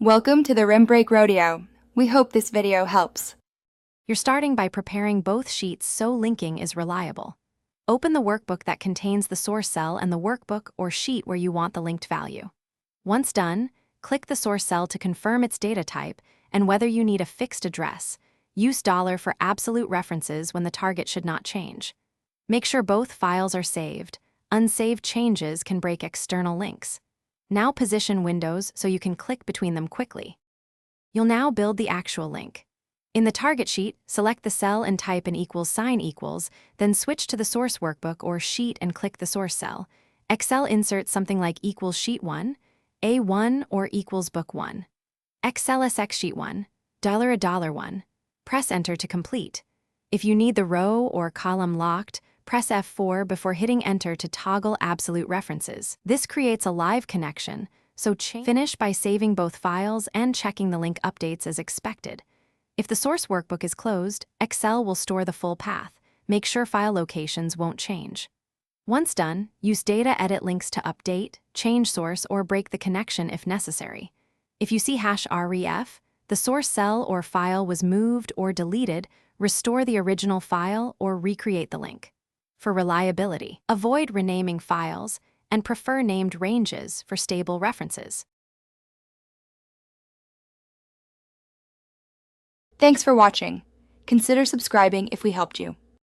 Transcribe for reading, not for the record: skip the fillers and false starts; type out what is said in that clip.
Welcome to the Rim Break Rodeo. We hope this video helps. You're starting by preparing both sheets so linking is reliable. Open the workbook that contains the source cell and the workbook or sheet where you want the linked value. Once done, click the source cell to confirm its data type and whether you need a fixed address. Use $ for absolute references when the target should not change. Make sure both files are saved. Unsaved changes can break external links. Now position windows so you can click between them quickly. You'll now build the actual link. In the target sheet, select the cell and type an equals sign equals, then switch to the source workbook or sheet and click the source cell. Excel inserts something like equals sheet 1, A1 or equals book 1. XLSX sheet 1, $1. Press enter to complete. If you need the row or column locked, press F4 before hitting enter to toggle absolute references. This creates a live connection, so finish by saving both files and checking the link updates as expected. If the source workbook is closed, Excel will store the full path. Make sure file locations won't change. Once done, use data edit links to update, change source, or break the connection if necessary. If you see #ref, the source cell or file was moved or deleted, restore the original file or recreate the link. For reliability, avoid renaming files and prefer named ranges for stable references. Thanks for watching. Consider subscribing if we helped you.